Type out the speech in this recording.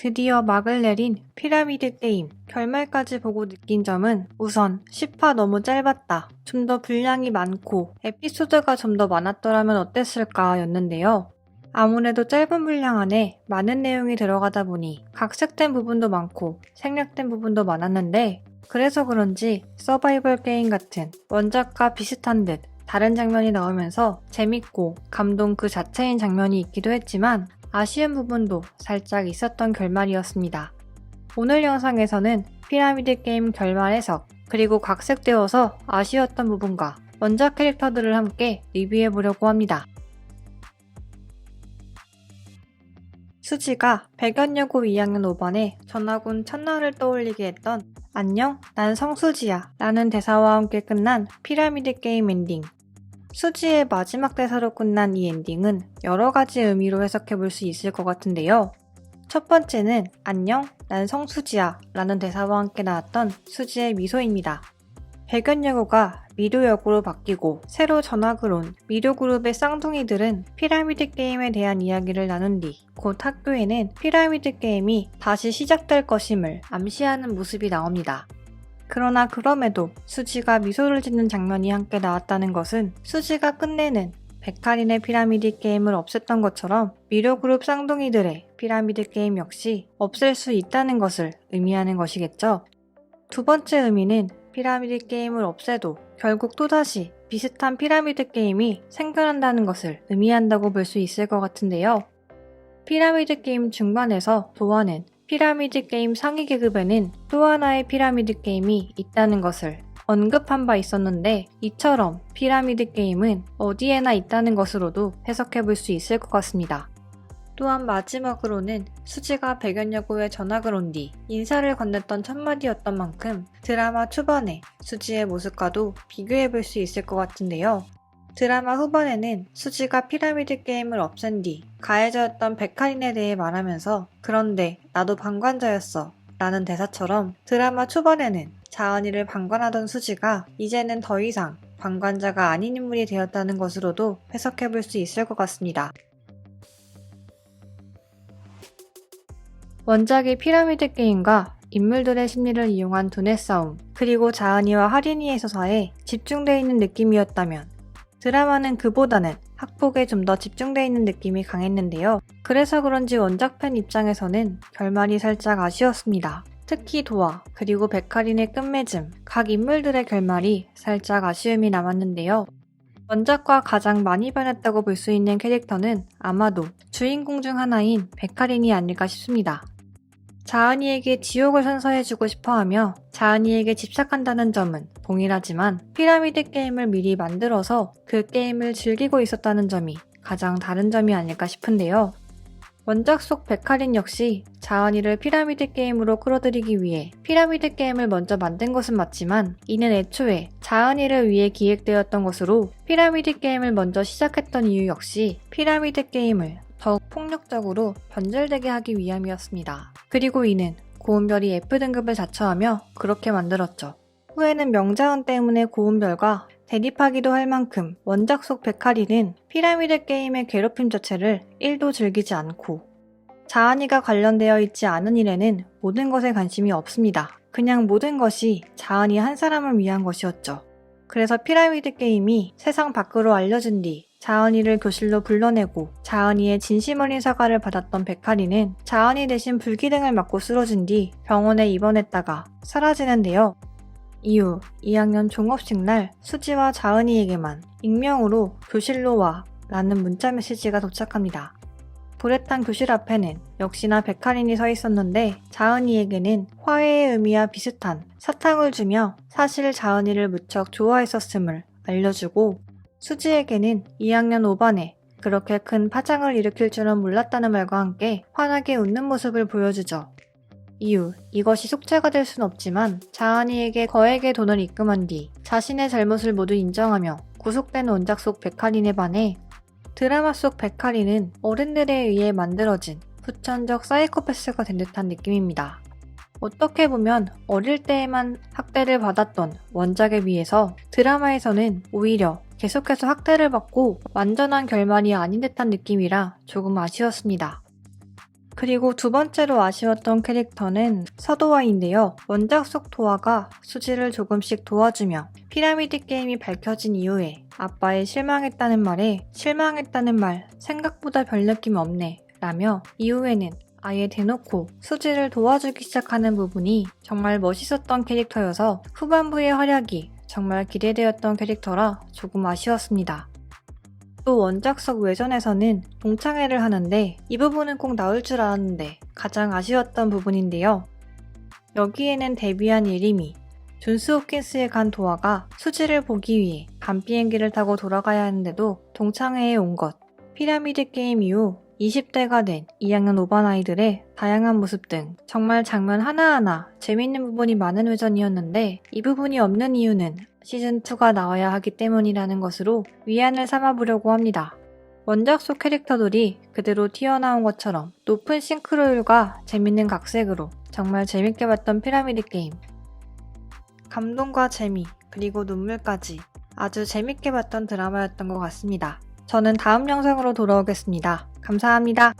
드디어 막을 내린 피라미드 게임 결말까지 보고 느낀 점은 우선 10화 너무 짧았다. 좀 더 분량이 많고 에피소드가 좀 더 많았더라면 어땠을까 였는데요. 아무래도 짧은 분량 안에 많은 내용이 들어가다 보니 각색된 부분도 많고 생략된 부분도 많았는데 그래서 그런지 서바이벌 게임 같은 원작과 비슷한 듯 다른 장면이 나오면서 재밌고 감동 그 자체인 장면이 있기도 했지만 아쉬운 부분도 살짝 있었던 결말이었습니다. 오늘 영상에서는 피라미드 게임 결말 해석 그리고 각색되어서 아쉬웠던 부분과 원작 캐릭터들을 함께 리뷰해보려고 합니다. 수지가 백연여고 2학년 5반에 전학온 첫날을 떠올리게 했던 안녕 난 성수지야 라는 대사와 함께 끝난 피라미드 게임 엔딩. 수지의 마지막 대사로 끝난 이 엔딩은 여러가지 의미로 해석해볼 수 있을 것 같은데요. 첫 번째는 안녕 난 성수지야 라는 대사와 함께 나왔던 수지의 미소입니다. 백연여고가 미료여고로 바뀌고 새로 전학을 온 미료그룹의 쌍둥이들은 피라미드 게임에 대한 이야기를 나눈 뒤 곧 학교에는 피라미드 게임이 다시 시작될 것임을 암시하는 모습이 나옵니다. 그러나 그럼에도 수지가 미소를 짓는 장면이 함께 나왔다는 것은 수지가 끝내는 백할인의 피라미드 게임을 없앴던 것처럼 미료그룹 쌍둥이들의 피라미드 게임 역시 없앨 수 있다는 것을 의미하는 것이겠죠. 두 번째 의미는 피라미드 게임을 없애도 결국 또다시 비슷한 피라미드 게임이 생겨난다는 것을 의미한다고 볼 수 있을 것 같은데요. 피라미드 게임 중반에서 도하는 피라미드 게임 상위 계급에는 또 하나의 피라미드 게임이 있다는 것을 언급한 바 있었는데 이처럼 피라미드 게임은 어디에나 있다는 것으로도 해석해 볼 수 있을 것 같습니다. 또한 마지막으로는 수지가 백연여고에 전학을 온 뒤 인사를 건넸던 첫마디였던 만큼 드라마 초반에 수지의 모습과도 비교해 볼 수 있을 것 같은데요. 드라마 후반에는 수지가 피라미드 게임을 없앤 뒤 가해자였던 백할인에 대해 말하면서 그런데 나도 방관자였어 라는 대사처럼 드라마 초반에는 자은이를 방관하던 수지가 이제는 더 이상 방관자가 아닌 인물이 되었다는 것으로도 해석해 볼 수 있을 것 같습니다. 원작의 피라미드 게임과 인물들의 심리를 이용한 두뇌 싸움, 그리고 자은이와 하린이의 서사에 집중되어 있는 느낌이었다면 드라마는 그보다는 학폭에 좀 더 집중되어 있는 느낌이 강했는데요. 그래서 그런지 원작 팬 입장에서는 결말이 살짝 아쉬웠습니다. 특히 도하, 그리고 백할인의 끝맺음, 각 인물들의 결말이 살짝 아쉬움이 남았는데요. 원작과 가장 많이 변했다고 볼 수 있는 캐릭터는 아마도 주인공 중 하나인 백할인이 아닐까 싶습니다. 자은이에게 지옥을 선사해주고 싶어하며 자은이에게 집착한다는 점은 동일하지만 피라미드 게임을 미리 만들어서 그 게임을 즐기고 있었다는 점이 가장 다른 점이 아닐까 싶은데요. 원작 속 백할인 역시 자은이를 피라미드 게임으로 끌어들이기 위해 피라미드 게임을 먼저 만든 것은 맞지만 이는 애초에 자은이를 위해 기획되었던 것으로 피라미드 게임을 먼저 시작했던 이유 역시 피라미드 게임을 더욱 폭력적으로 변절되게 하기 위함이었습니다. 그리고 이는 고은별이 F등급을 자처하며 그렇게 만들었죠. 후에는 명자은 때문에 고은별과 대립하기도 할 만큼 원작 속 백할인은 피라미드 게임의 괴롭힘 자체를 1도 즐기지 않고 자은이가 관련되어 있지 않은 일에는 모든 것에 관심이 없습니다. 그냥 모든 것이 자은이 한 사람을 위한 것이었죠. 그래서 피라미드 게임이 세상 밖으로 알려진 뒤 자은이를 교실로 불러내고 자은이의 진심 어린 사과를 받았던 백할인은 자은이 대신 불기둥을 맞고 쓰러진 뒤 병원에 입원했다가 사라지는데요. 이후 2학년 종업식 날 수지와 자은이에게만 익명으로 교실로 와 라는 문자 메시지가 도착합니다. 불에 탄 교실 앞에는 역시나 백할인이 서 있었는데 자은이에게는 화해의 의미와 비슷한 사탕을 주며 사실 자은이를 무척 좋아했었음을 알려주고 수지에게는 2학년 5반에 그렇게 큰 파장을 일으킬 줄은 몰랐다는 말과 함께 환하게 웃는 모습을 보여주죠. 이후 이것이 속죄가 될 순 없지만 자은이에게 거액의 돈을 입금한 뒤 자신의 잘못을 모두 인정하며 구속된 원작 속 백할인에 반해 드라마 속 백할인은 어른들에 의해 만들어진 후천적 사이코패스가 된 듯한 느낌입니다. 어떻게 보면 어릴 때에만 학대를 받았던 원작에 비해서 드라마에서는 오히려 계속해서 학대를 받고 완전한 결말이 아닌 듯한 느낌이라 조금 아쉬웠습니다. 그리고 두 번째로 아쉬웠던 캐릭터는 서도아인데요. 원작 속 도아가 수지를 조금씩 도와주며 피라미드 게임이 밝혀진 이후에 아빠의 실망했다는 말에 실망했다는 말 생각보다 별 느낌 없네 라며 이후에는 아예 대놓고 수지를 도와주기 시작하는 부분이 정말 멋있었던 캐릭터여서 후반부의 활약이 정말 기대되었던 캐릭터라 조금 아쉬웠습니다. 또 원작 속 외전에서는 동창회를 하는데 이 부분은 꼭 나올 줄 알았는데 가장 아쉬웠던 부분인데요. 여기에는 데뷔한 예림이 존스 홉킨스에 간 도아가 수지를 보기 위해 밤 비행기를 타고 돌아가야 하는데도 동창회에 온 것, 피라미드 게임 이후 20대가 된 2학년 5반 아이들의 다양한 모습 등 정말 장면 하나하나 재밌는 부분이 많은 외전이었는데 이 부분이 없는 이유는 시즌2가 나와야 하기 때문이라는 것으로 위안을 삼아보려고 합니다. 원작 속 캐릭터들이 그대로 튀어나온 것처럼 높은 싱크로율과 재밌는 각색으로 정말 재밌게 봤던 피라미드 게임. 감동과 재미, 그리고 눈물까지 아주 재밌게 봤던 드라마였던 것 같습니다. 저는 다음 영상으로 돌아오겠습니다. 감사합니다.